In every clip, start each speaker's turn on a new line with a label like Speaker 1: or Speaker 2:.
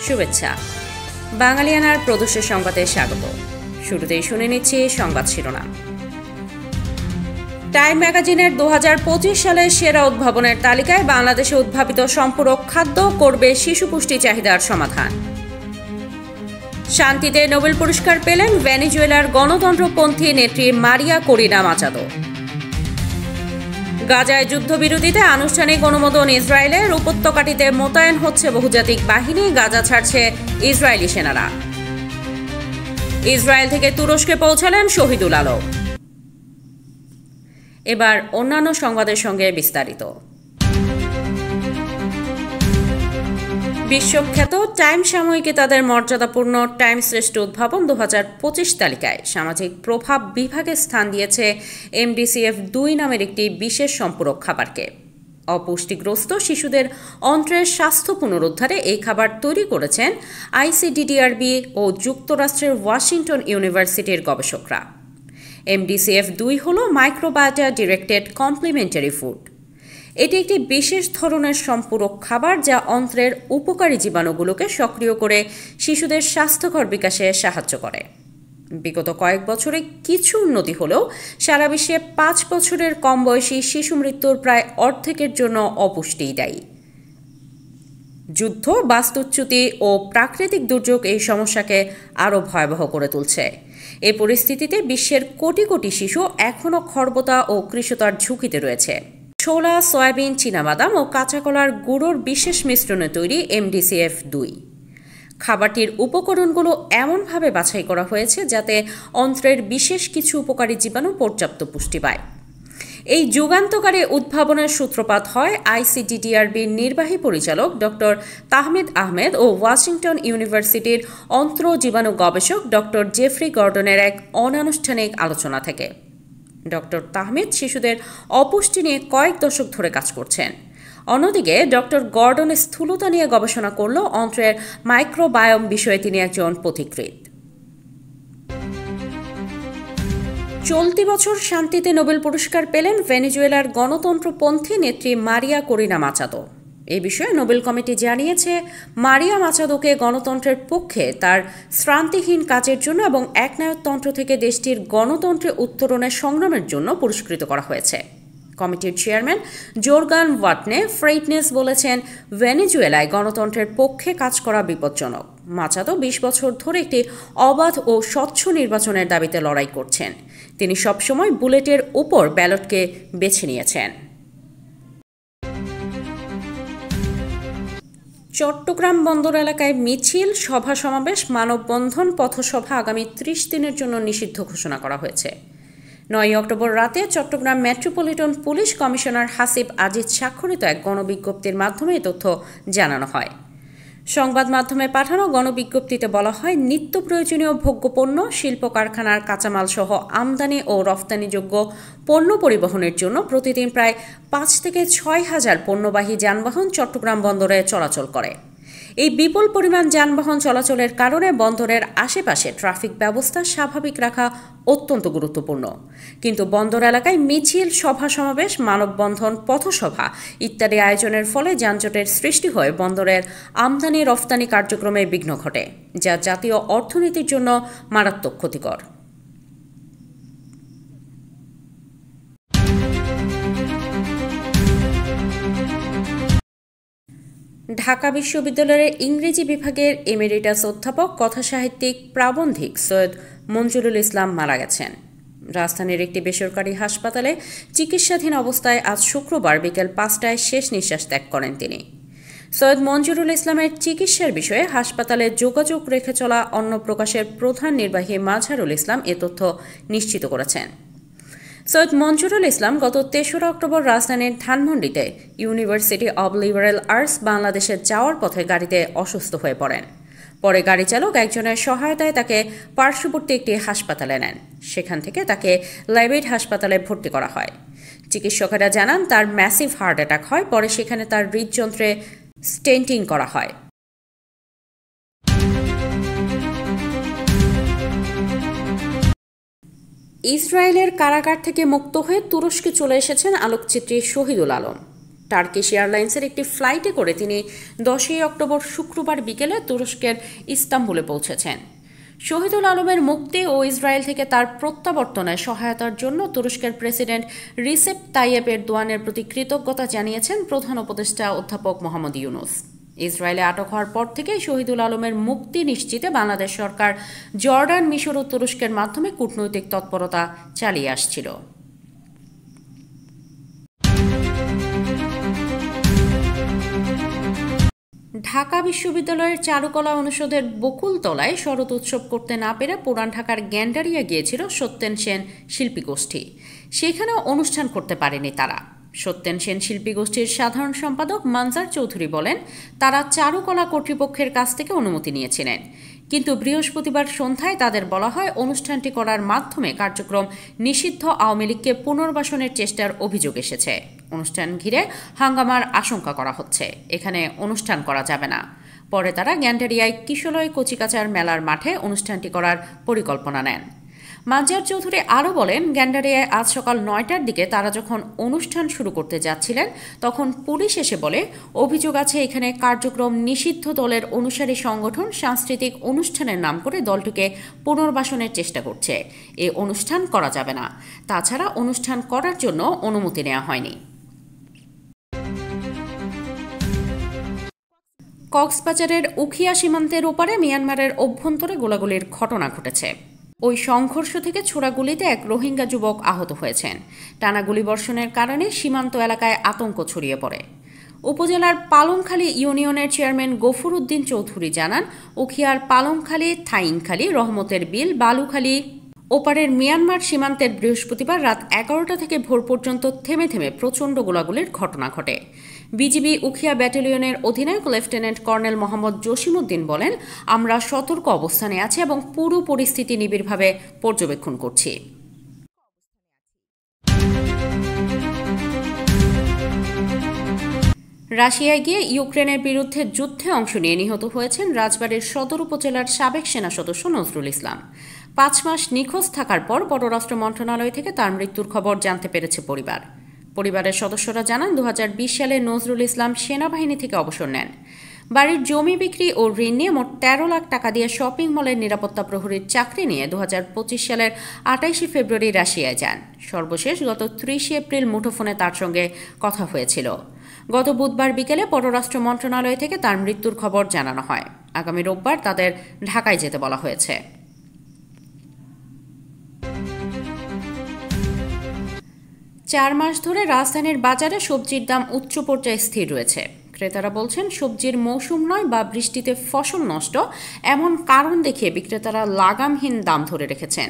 Speaker 1: শুভেচ্ছা। বাঙালিয়ানার প্রদর্শন সংবাদে স্বাগত। শুরুতেই শুনে নিচ্ছি সংবাদ শিরোনাম। টাইম ম্যাগাজিনের 2025 সালের সেরা উদ্ভাবনের তালিকায় বাংলাদেশে উদ্ভাবিত সম্পূরক খাদ্য করবে শিশু পুষ্টি চাহিদার সমাধান। শান্তিতে নোবেল পুরস্কার পেলেন ভেনেজুয়েলার গণতন্ত্রপন্থী নেত্রী মারিয়া করিনা মাচাদো। গাজায় যুদ্ধবিরতিতে আনুষ্ঠানিক অনুমোদন ইসরায়েলের। উপত্যকাটিতে মোতায়েন হচ্ছে বহুজাতিক বাহিনী, গাজা ছাড়ছে ইসরায়েলি সেনারা। ইসরায়েল থেকে তুরস্কে পৌঁছালেন শহীদুল আলম। এবার অন্যান্য সংবাদের সঙ্গে বিস্তারিত। বিশ্বখ্যাত টাইম সাময়িকী তাদের মর্যাদাপূর্ণ টাইম শ্রেষ্ঠ উদ্ভাবন 2025 তালিকায় সামাজিক প্রভাব বিভাগে স্থান দিয়েছে MDCF-2 নামের একটি বিশেষ সম্পূরক খাবারকে। অপুষ্টিগ্রস্ত শিশুদের অন্ত্রের স্বাস্থ্য পুনরুদ্ধারে এই খাবার তৈরি করেছেন ICDDRB ও যুক্তরাষ্ট্রের ওয়াশিংটন ইউনিভার্সিটির গবেষকরা। MDCF-2 হল মাইক্রোবায়োটা ডিরেক্টেড কমপ্লিমেন্টারি ফুড। এটি একটি বিশেষ ধরনের সম্পূরক খাবার যা অন্ত্রের উপকারী জীবাণুগুলোকে সক্রিয় করে শিশুদের স্বাস্থ্যকর বিকাশে সাহায্য করে। বিগত কয়েক বছরে কিছু উন্নতি হলেও সারা বিশ্বে 5 বছরের কম বয়সী শিশু মৃত্যুর প্রায় অর্ধেকের জন্য অপুষ্টিই দায়ী। যুদ্ধ, বাস্তুচ্যুতি ও প্রাকৃতিক দুর্যোগ এই সমস্যাকে আরও ভয়াবহ করে তুলছে। এই পরিস্থিতিতে বিশ্বের কোটি কোটি শিশু এখনও খর্বতা ও কৃশতার ঝুঁকিতে রয়েছে। ছোলা, সয়াবিন, চীনাবাদাম ও কাঁচা কলার গুঁড়োর বিশেষ মিশ্রণে তৈরি MDCF-2। খাবারটির উপকরণগুলো এমনভাবে বাছাই করা হয়েছে যাতে অন্ত্রের বিশেষ কিছু উপকারী জীবাণু পর্যাপ্ত পুষ্টি পায়। এই যুগান্তকারী উদ্ভাবনের সূত্রপাত হয় ICDDRBর নির্বাহী পরিচালক ডক্টর তাহমিদ আহমেদ ও ওয়াশিংটন ইউনিভার্সিটির অন্ত্র জীবাণু গবেষক ডক্টর জেফ্রি গর্ডনের এক অনানুষ্ঠানিক আলোচনা থেকে। ডক্টর তাহমিদ শিশুদের অপুষ্টি নিয়ে কয়েক দশক ধরে কাজ করছেন। অন্যদিকে ডক্টর গর্ডন স্থূলতা নিয়ে গবেষণা করলেও অন্ত্রের মাইক্রোবায়োম বিষয়ে তিনি একজন পথিকৃৎ। চলতি বছর শান্তিতে নোবেল পুরস্কার পেলেন ভেনেজুয়েলার গণতন্ত্রপন্থী নেত্রী মারিয়া করিনা মাচাদো। এই বিষয়ে নোবেল কমিটি জানিয়েছে, মারিয়া মাচাদোকে গণতন্ত্রের পক্ষে তার শ্রান্তিহীন কাজের জন্য এবং একনায়কতন্ত্র থেকে দেশটির গণতন্ত্রে উত্তরণের সংগ্রামের জন্য পুরস্কৃত করা হয়েছে। কমিটির চেয়ারম্যান জোরগান ওয়াটনে ফ্রেইটনেস বলেছেন, ভেনেজুয়েলায় গণতন্ত্রের পক্ষে কাজ করা বিপজ্জনক। মাচাদো 20 বছর ধরে একটি অবাধ ও স্বচ্ছ নির্বাচনের দাবিতে লড়াই করছেন। তিনি সবসময় বুলেটের উপর ব্যালটকে বেছে নিয়েছেন। চট্টগ্রাম বন্দর এলাকায় মিছিল, সভা সমাবেশ, মানববন্ধন, পথসভা আগামী 30 দিনের জন্য নিষিদ্ধ ঘোষণা করা হয়েছে। 9 অক্টোবর রাতে Chattogram metropolitan police commissioner Hasib Aziz স্বাক্ষরিত এক গণবিজ্ঞপ্তির মাধ্যমে এই তথ্য জানানো হয়। সংবাদ মাধ্যমে পাঠানো গণবিজ্ঞপ্তিতে বলা হয়, নিত্য প্রয়োজনীয় ভোগ্যপণ্য, শিল্প কারখানার কাঁচামাল সহ আমদানি ও রফতানিযোগ্য পণ্য পরিবহনের জন্য প্রতিদিন প্রায় 5 থেকে 6 হাজার পণ্যবাহী যানবাহন চট্টগ্রাম বন্দরে চলাচল করে। এই বিপুল পরিমাণ যানবাহন চলাচলের কারণে বন্দরের আশেপাশে ট্রাফিক ব্যবস্থা স্বাভাবিক রাখা অত্যন্ত গুরুত্বপূর্ণ। কিন্তু বন্দর এলাকায় মিছিল, সভা সমাবেশ, মানববন্ধন, পথসভা ইত্যাদি আয়োজনের ফলে যানজটের সৃষ্টি হয়ে বন্দরের আমদানি রফতানি কার্যক্রমে বিঘ্ন ঘটে, যা জাতীয় অর্থনীতির জন্য মারাত্মক ক্ষতিকর। ঢাকা বিশ্ববিদ্যালয়ের ইংরেজি বিভাগের এমেরিটাস অধ্যাপক, কথাসাহিত্যিক, প্রাবন্ধিক সৈয়দ মঞ্জুরুল ইসলাম মারা গেছেন। রাজধানীর একটি বেসরকারি হাসপাতালে চিকিৎসাধীন অবস্থায় আজ শুক্রবার বিকেল 5টায় শেষ নিঃশ্বাস ত্যাগ করেন তিনি। সৈয়দ মঞ্জুরুল ইসলামের চিকিৎসার বিষয়ে হাসপাতালে যোগাযোগ রেখে চলা অন্য প্রকাশের প্রধান নির্বাহী মাজহারুল ইসলাম এ তথ্য নিশ্চিত করেছেন। সৈয়দ মঞ্জুরুল ইসলাম গত 3 অক্টোবর রাজধানীর ধানমন্ডিতে ইউনিভার্সিটি অব লিবারেল আর্টস বাংলাদেশে যাওয়ার পথে গাড়িতে অসুস্থ হয়ে পড়েন। পরে গাড়ি চালক একজনের সহায়তায় তাকে পার্শ্ববর্তী একটি হাসপাতালে নেন। সেখান থেকে তাকে লেভিট হাসপাতালে ভর্তি করা হয়। চিকিৎসকেরা জানান তার ম্যাসিভ হার্ট অ্যাটাক হয়। পরে সেখানে তার হৃদযন্ত্রে স্টেন্টিং করা হয়। ইসরায়েলের কারাগার থেকে মুক্ত হয়ে তুরস্কে চলে এসেছেন আলোকচিত্রী শহীদুল আলম। টার্কিশ এয়ারলাইন্সের একটি ফ্লাইটে করে তিনি 10 অক্টোবর শুক্রবার বিকেলে তুরস্কের ইস্তাম্বুলে পৌঁছেছেন। শহীদুল আলমের মুক্তি ও ইসরায়েল থেকে তার প্রত্যাবর্তনে সহায়তার জন্য তুরস্কের প্রেসিডেন্ট রিসেপ তাইয়েপ এরদোয়ানের প্রতি কৃতজ্ঞতা জানিয়েছেন প্রধান উপদেষ্টা অধ্যাপক মোহাম্মদ ইউনূস। ইসরায়েলে আটক হওয়ার পর থেকেই শহীদুল আলমের মুক্তি নিশ্চিতে বাংলাদেশ সরকার জর্ডান, মিশর ও তুরস্কের মাধ্যমে কূটনৈতিক তৎপরতা চালিয়ে আসছিল। ঢাকা বিশ্ববিদ্যালয়ের চারুকলা অনুষদের বকুলতলায় শরৎ উৎসব করতে না পেরে পুরান ঢাকার গ্যান্ডারিয়া গিয়েছিল সত্যেন সেন শিল্পী গোষ্ঠী। সেখানেও অনুষ্ঠান করতে পারেনি তারা। সত্যেন সেন শিল্পী গোষ্ঠীর সাধারণ সম্পাদক মানজার চৌধুরী বলেন, তারা চারুকলা কর্তৃপক্ষের কাছ থেকে অনুমতি নিয়েছিলেন, কিন্তু বৃহস্পতিবার সন্ধ্যায় তাদের বলা হয় অনুষ্ঠানটি করার মাধ্যমে কার্যক্রম নিষিদ্ধ আওয়ামী লীগকে পুনর্বাসনের চেষ্টার অভিযোগ এসেছে। অনুষ্ঠান ঘিরে হাঙ্গামার আশঙ্কা করা হচ্ছে, এখানে অনুষ্ঠান করা যাবে না। পরে তারা গ্যান্ডারিয়ায় কিশলয় কচিকাচার মেলার মাঠে অনুষ্ঠানটি করার পরিকল্পনা নেন। মানজার চৌধুরী আরও বলেন, গ্যান্ডারিয়ায় আজ সকাল 9টার দিকে তারা যখন অনুষ্ঠান শুরু করতে যাচ্ছিলেন তখন পুলিশ এসে বলে, অভিযোগ আছে এখানে কার্যক্রম নিষিদ্ধ দলের অনুসারী সংগঠন সাংস্কৃতিক অনুষ্ঠানের নাম করে দলটিকে পুনর্বাসনের চেষ্টা করছে। এ অনুষ্ঠান করা যাবে না। তাছাড়া অনুষ্ঠান করার জন্য অনুমতি নেওয়া হয়নি। কক্সবাজারের উখিয়া সীমান্তের ওপারে মিয়ানমারের অভ্যন্তরে গোলাগুলির ঘটনা ঘটেছে। ওই সংঘর্ষ থেকে ছোড়া গুলিতে এক রোহিঙ্গা যুবক আহত হয়েছেন। টানা গুলিবর্ষণের কারণে সীমান্ত এলাকায় আতঙ্ক ছড়িয়ে পড়ে। উপজেলার পালংখালী ইউনিয়নের চেয়ারম্যান গফুর উদ্দিন চৌধুরী জানান, উখিয়ার পালংখালী, থাইংখালী, রহমতের বিল, বালুখালী ওপারের মিয়ানমার সীমান্তের বৃহস্পতিবার রাত 11টা থেকে ভোর পর্যন্ত থেমে থেমে প্রচণ্ড গোলাগুলির ঘটনা ঘটে। বিজিবি উখিয়া ব্যাটালিয়নের অধিনায়ক লেফটেন্যান্ট কর্নেল মোহাম্মদ জসিমউদ্দিন বলেন, আমরা সতর্ক অবস্থানে আছি এবং পুরো পরিস্থিতি নিবিড়ভাবে পর্যবেক্ষণ করছি। রাশিয়ায় গিয়ে ইউক্রেনের বিরুদ্ধে যুদ্ধে অংশ নিয়ে নিহত হয়েছেন রাজবাড়ীর সদর উপজেলার সাবেক সেনা সদস্য নজরুল ইসলাম। 5 মাস নিখোঁজ থাকার পর পররাষ্ট্র মন্ত্রণালয় থেকে তার মৃত্যুর খবর জানতে পেরেছে পরিবারের সদস্যরা জানান, 2020 সালে নজরুল ইসলাম সেনাবাহিনী থেকে অবসর নেন। বাড়ির জমি বিক্রি ও ঋণ নিয়ে মোট 13 লাখ টাকা দিয়ে শপিং মলের নিরাপত্তা প্রহরীর চাকরি নিয়ে 2025 সালের 28 ফেব্রুয়ারি রাশিয়ায় যান। সর্বশেষ গত 30 এপ্রিল মুঠোফোনে তার সঙ্গে কথা হয়েছিল। গত বুধবার বিকেলে পররাষ্ট্র মন্ত্রণালয় থেকে তার মৃত্যুর খবর জানানো হয়। আগামী রোববার তাদের ঢাকায় যেতে বলা হয়েছে। 4 মাস ধরে রাজধানীর বাজারে সবজির দাম উচ্চ পর্যায়ে স্থির রয়েছে। ক্রেতারা বলছেন, সবজির মৌসুম নয় বা বৃষ্টিতে ফসল নষ্ট এমন কারণ দেখিয়ে বিক্রেতারা লাগামহীন দাম ধরে রেখেছেন।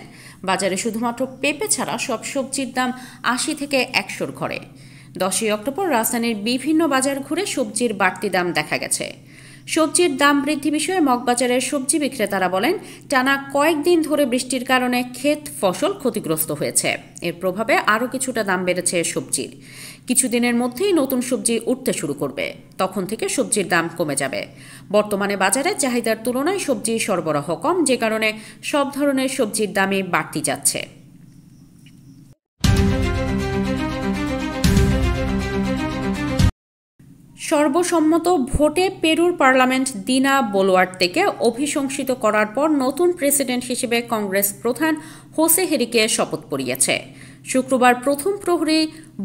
Speaker 1: বাজারে শুধুমাত্র পেঁপে ছাড়া সব সবজির দাম 80 থেকে 100-র ঘরে। 10 অক্টোবর রাজধানীর বিভিন্ন বাজার ঘুরে সবজির বাড়তি দাম দেখা গেছে। সবজির দাম বৃদ্ধি বিষয়ে মগবাজারের সবজি বিক্রেতারা বলেন, টানা কয়েকদিন ধরে বৃষ্টির কারণে ক্ষেত ফসল ক্ষতিগ্রস্ত হয়েছে। এর প্রভাবে আরও কিছুটা দাম বেড়েছে সবজির। কিছুদিনের মধ্যেই নতুন সবজি উঠতে শুরু করবে, তখন থেকে সবজির দাম কমে যাবে। বর্তমানে বাজারে চাহিদার তুলনায় সবজি সরবরাহ কম, যে কারণে সব ধরনের সবজির দামই বাড়তি যাচ্ছে। সর্বসম্মত ভোটে পেরুর পার্লামেন্ট দিনা বোলুয়ার্তেকে অভিশংসিত করার পর নতুন প্রেসিডেন্ট হিসেবে কংগ্রেস প্রধান হোসে হেরিকে শপথ পড়িয়েছে। শুক্রবার প্রথম প্রহরী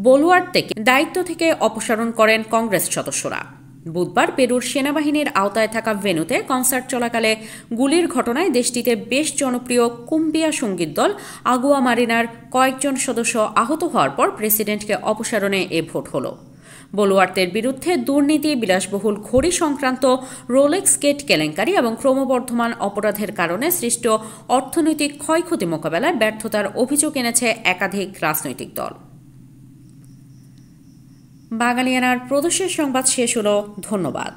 Speaker 1: বোলুয়ার্তেকে দায়িত্ব থেকে অপসারণ করেন কংগ্রেস সদস্যরা। বুধবার পেরুর সেনাবাহিনীর আওতায় থাকা ভেন্যুতে কনসার্ট চলাকালে গুলির ঘটনায় দেশটিতে বেশ জনপ্রিয় কুম্বিয়া সঙ্গীত দল আগুয়া মারিনার কয়েকজন সদস্য আহত হওয়ার পর প্রেসিডেন্টকে অপসারণে এ ভোট হলো। বলুয়ার্তের বিরুদ্ধে দুর্নীতি, বিলাসবহুল ঘড়ি সংক্রান্ত রোলেক্স গেট কেলেঙ্কারি এবং ক্রমবর্ধমান অপরাধের কারণে সৃষ্ট অর্থনৈতিক ক্ষয়ক্ষতি মোকাবেলায় ব্যর্থতার অভিযোগ এনেছে একাধিক রাজনৈতিক দল। বাঙালিয়ানার প্রদেশের সংবাদ শেষ হলো। ধন্যবাদ।